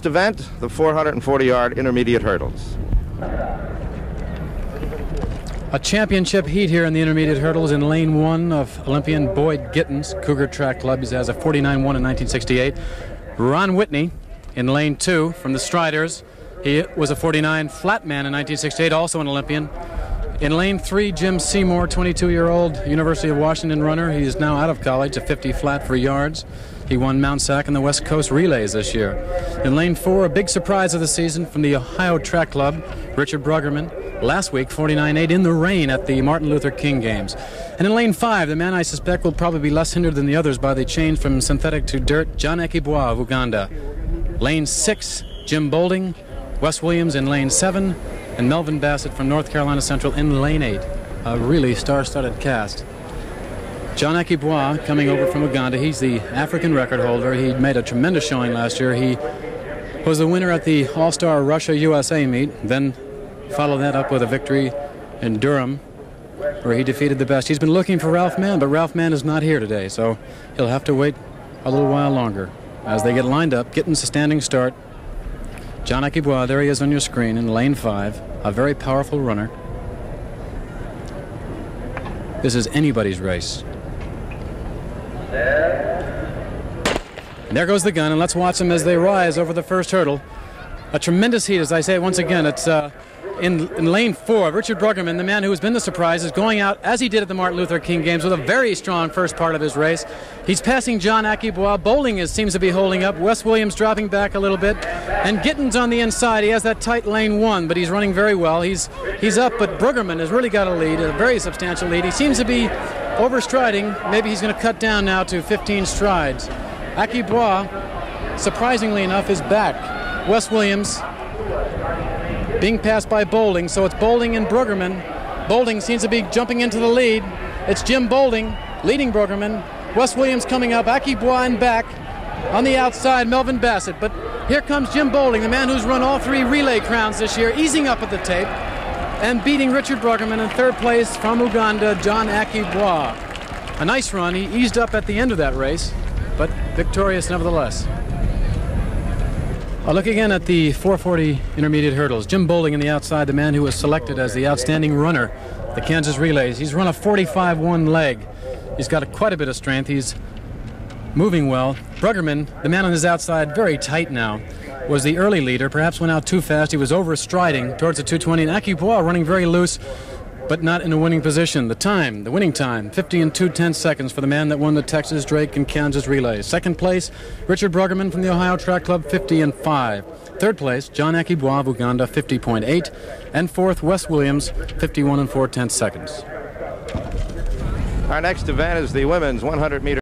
next event, the 440-yard intermediate hurdles. A championship heat here in the intermediate hurdles in lane 1 of Olympian Boyd Gittins, Cougar Track Club. He has a 49-1 in 1968. Ron Whitney in lane 2 from the Striders. He was a 49 flat man in 1968, also an Olympian. In lane 3, Jim Seymour, 22-year-old University of Washington runner. He is now out of college, a 50 flat for yards. He won Mount Sac and the West Coast Relays this year. In lane 4, a big surprise of the season from the Ohio Track Club, Richard Bruggerman. Last week, 49.8 in the rain at the Martin Luther King Games. And in lane 5, the man I suspect will probably be less hindered than the others by the change from synthetic to dirt, John Akii-Bua of Uganda. Lane 6, Jim Bolding, Wes Williams in lane 7, and Melvin Bassett from North Carolina Central in lane 8. A really star-studded cast. John Akii-Bua coming over from Uganda. He's the African record holder. He made a tremendous showing last year. He was the winner at the All-Star Russia-USA meet, then followed that up with a victory in Durham, where he defeated the best. He's been looking for Ralph Mann, but Ralph Mann is not here today, so he'll have to wait a little while longer. As they get lined up, Gittins a standing start. John Akii-Bua, there he is on your screen in lane 5, a very powerful runner. This is anybody's race. And there goes the gun, and let's watch them as they rise over the first hurdle. A tremendous heat, as I say once again. It's in lane 4, Richard Bruggerman, the man who has been the surprise, is going out, as he did at the Martin Luther King Games, with a very strong first part of his race. He's passing John Akii-Bua. Bolding seems to be holding up. Wes Williams dropping back a little bit. And Gittins on the inside. He has that tight lane 1, but he's running very well. He's up, but Bruggerman has really got a lead, a very substantial lead. He seems to be overstriding. Maybe he's going to cut down now to 15 strides. Akii-Bua, surprisingly enough, is back. Wes Williams being passed by Bolding, so it's Bolding and Bruggerman. Bolding seems to be jumping into the lead. It's Jim Bolding leading Bruggerman. Wes Williams coming up, Akii-Bua in back. On the outside, Melvin Bassett. But here comes Jim Bolding, the man who's run all 3 relay crowns this year, easing up at the tape and beating Richard Bruggerman. In third place from Uganda, John Akii-Bua. A nice run. He eased up at the end of that race, but victorious nevertheless. I'll look again at the 440 intermediate hurdles. Jim Bolding in the outside, the man who was selected as the outstanding runner, the Kansas Relays. He's run a 45-1 leg. He's got quite a bit of strength. He's moving well. Bruggerman, the man on his outside, very tight now, was the early leader. Perhaps went out too fast. He was overstriding towards the 220. And Akii-Bua running very loose, but not in a winning position. The winning time, 50 and 2/10 seconds for the man that won the Texas, Drake, and Kansas Relays. Second place, Richard Bruggerman from the Ohio Track Club, 50 and 5. Third place, John Akii-Bua of Uganda, 50.8. And fourth, Wes Williams, 51 and 4/10 seconds. Our next event is the women's 100-meter